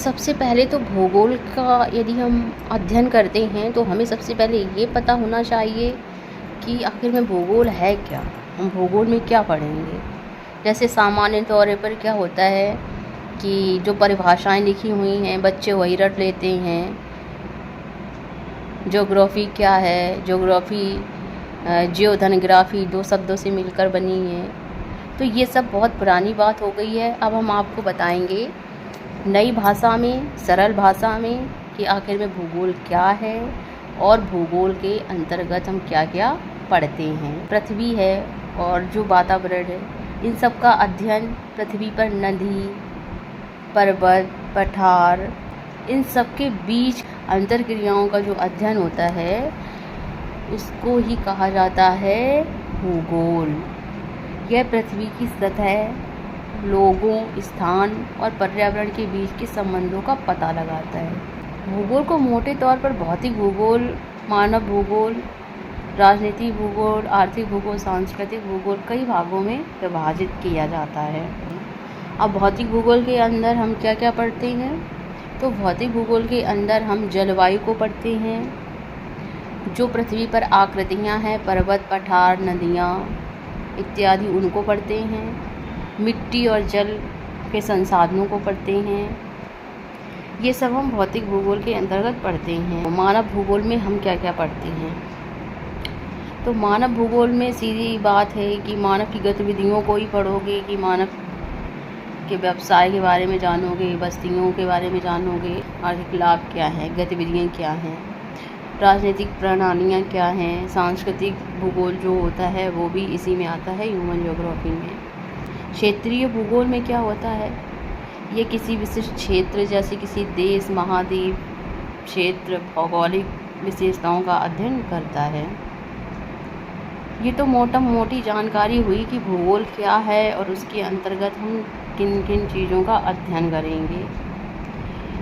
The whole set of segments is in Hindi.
सबसे पहले तो भूगोल का यदि हम अध्ययन करते हैं तो हमें सबसे पहले ये पता होना चाहिए कि आखिर में भूगोल है क्या? हम भूगोल में क्या पढ़ेंगे? जैसे सामान्य तौर पर क्या होता है कि जो परिभाषाएं लिखी हुई हैं बच्चे वही रट लेते हैं। ज्योग्राफी क्या है? ज्योग्राफी जियोधनग्राफी 2 शब्दों से मिलकर बनी है। तो ये सब बहुत पुरानी बात हो गई है। अब हम आपको बताएंगे नई भाषा में, सरल भाषा में कि आखिर में भूगोल क्या है और भूगोल के अंतर्गत हम क्या क्या पढ़ते हैं। पृथ्वी है और जो वातावरण है, इन सब का अध्ययन, पृथ्वी पर नदी, पर्वत, पठार, इन सब के बीच अंतर क्रियाओं का जो अध्ययन होता है उसको ही कहा जाता है भूगोल। यह पृथ्वी की सतह, लोगों, स्थान और पर्यावरण के बीच के संबंधों का पता लगाता है। भूगोल को मोटे तौर पर भौतिक भूगोल, मानव भूगोल, राजनीतिक भूगोल, आर्थिक भूगोल, सांस्कृतिक भूगोल कई भागों में विभाजित किया जाता है। अब भौतिक भूगोल के अंदर हम क्या क्या पढ़ते हैं? तो भौतिक भूगोल के अंदर हम जलवायु को पढ़ते हैं, जो पृथ्वी पर आकृतियाँ हैं, पर्वत, पठार, नदियाँ इत्यादि, उनको पढ़ते हैं। मिट्टी और जल के संसाधनों को पढ़ते हैं। ये सब हम भौतिक भूगोल के अंतर्गत पढ़ते हैं। मानव भूगोल में हम क्या क्या पढ़ते हैं? तो मानव भूगोल में सीधी बात है कि मानव की गतिविधियों को ही पढ़ोगे, कि मानव के व्यवसाय के बारे में जानोगे, बस्तियों के बारे में जानोगे, आर्थिक लाभ क्या है, गतिविधियाँ क्या हैं, राजनीतिक प्रणालियाँ क्या हैं, सांस्कृतिक भूगोल जो होता है वो भी इसी में आता है, ह्यूमन ज्योग्राफी में। क्षेत्रीय भूगोल में क्या होता है? ये किसी विशिष्ट क्षेत्र जैसे किसी देश, महाद्वीप, क्षेत्र, भौगोलिक विशेषताओं का अध्ययन करता है। ये तो मोटी जानकारी हुई कि भूगोल क्या है और उसके अंतर्गत हम किन किन चीज़ों का अध्ययन करेंगे।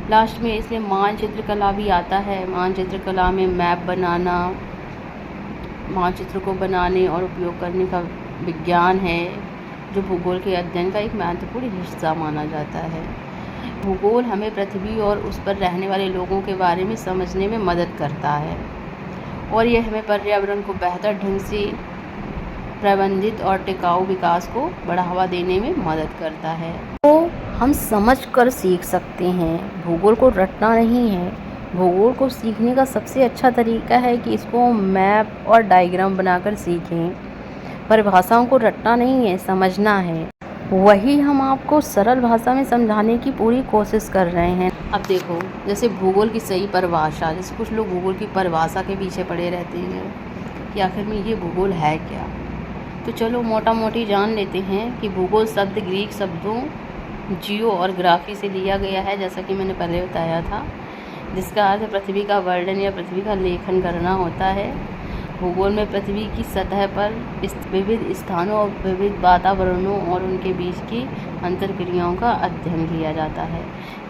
लास्ट में इसमें मानचित्र कला भी आता है। मानचित्र कला में मैप बनाना, मानचित्र को बनाने और उपयोग करने का विज्ञान है, जो भूगोल के अध्ययन का एक महत्वपूर्ण हिस्सा माना जाता है। भूगोल हमें पृथ्वी और उस पर रहने वाले लोगों के बारे में समझने में मदद करता है और यह हमें पर्यावरण को बेहतर ढंग से प्रबंधित और टिकाऊ विकास को बढ़ावा देने में मदद करता है। तो हम समझ कर सीख सकते हैं, भूगोल को रटना नहीं है। भूगोल को सीखने का सबसे अच्छा तरीका है कि इसको मैप और डायग्राम बनाकर सीखें। परिभाषाओं को रटना नहीं है, समझना है। वही हम आपको सरल भाषा में समझाने की पूरी कोशिश कर रहे हैं। अब देखो, जैसे भूगोल की सही परिभाषा, जैसे कुछ लोग भूगोल की परिभाषा के पीछे पड़े रहते हैं कि आखिर में ये भूगोल है क्या। तो चलो मोटी जान लेते हैं कि भूगोल शब्द ग्रीक शब्दों जियो और ग्राफी से लिया गया है, जैसा कि मैंने पहले बताया था, जिसका अर्थ पृथ्वी का वर्णन या पृथ्वी का लेखन करना होता है। भूगोल में पृथ्वी की सतह पर विविध स्थानों और विविध वातावरणों और उनके बीच की अंतर्क्रियाओं का अध्ययन किया जाता है।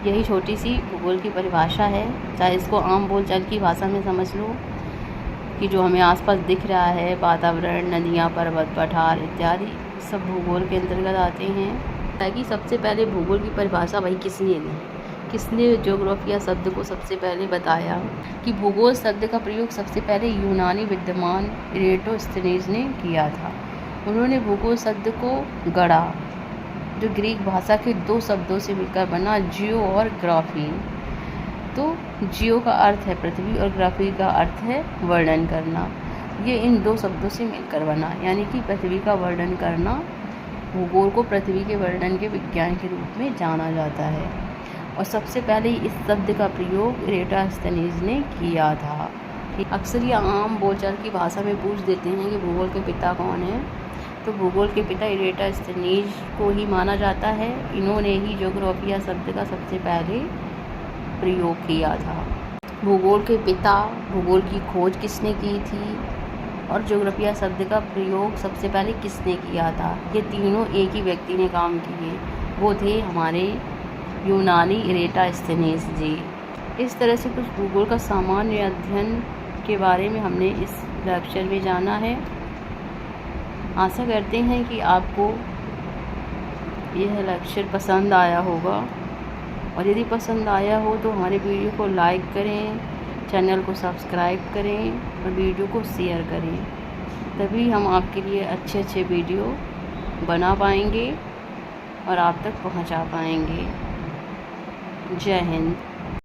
यही छोटी सी भूगोल की परिभाषा है। चाहे इसको आम बोलचाल की भाषा में समझ लो कि जो हमें आसपास दिख रहा है, वातावरण, नदियाँ, पर्वत, पठार इत्यादि सब भूगोल के अंतर्गत आते हैं। ताकि सबसे पहले भूगोल की परिभाषा वही किसने दी? किसने ज्योग्राफिया शब्द को सबसे पहले बताया? कि भूगोल शब्द का प्रयोग सबसे पहले यूनानी विद्वान इरेटोस्थेनीज ने किया था। उन्होंने भूगोल शब्द को गढ़ा, जो ग्रीक भाषा के 2 शब्दों से मिलकर बना, जियो और ग्राफी। तो जियो का अर्थ है पृथ्वी और ग्राफी का अर्थ है वर्णन करना। ये इन 2 शब्दों से मिलकर बना, यानी कि पृथ्वी का वर्णन करना। भूगोल को पृथ्वी के वर्णन के विज्ञान के रूप में जाना जाता है और सबसे पहले इस शब्द का प्रयोग इरेटोस्थेनीज ने किया था। अक्सर ये आम बोलचाल की भाषा में पूछ देते हैं कि भूगोल के पिता कौन है। तो भूगोल के पिता इरेटोस्थेनीज को ही माना जाता है। इन्होंने ही ज्योग्राफिया शब्द का सबसे पहले प्रयोग किया था। भूगोल के पिता, भूगोल की खोज किसने की थी और ज्योग्राफिया शब्द का प्रयोग सबसे पहले किसने किया था, ये तीनों एक ही व्यक्ति ने काम किए। वो थे हमारे यूनानी इरेटोस्थेनीज जी। इस तरह से कुछ भूगोल का सामान्य अध्ययन के बारे में हमने इस लेक्चर में जाना है। आशा करते हैं कि आपको यह लेक्चर पसंद आया होगा और यदि पसंद आया हो तो हमारे वीडियो को लाइक करें, चैनल को सब्सक्राइब करें और वीडियो को शेयर करें। तभी हम आपके लिए अच्छे अच्छे वीडियो बना पाएंगे और आप तक पहुंचा पाएंगे। जय हिंद।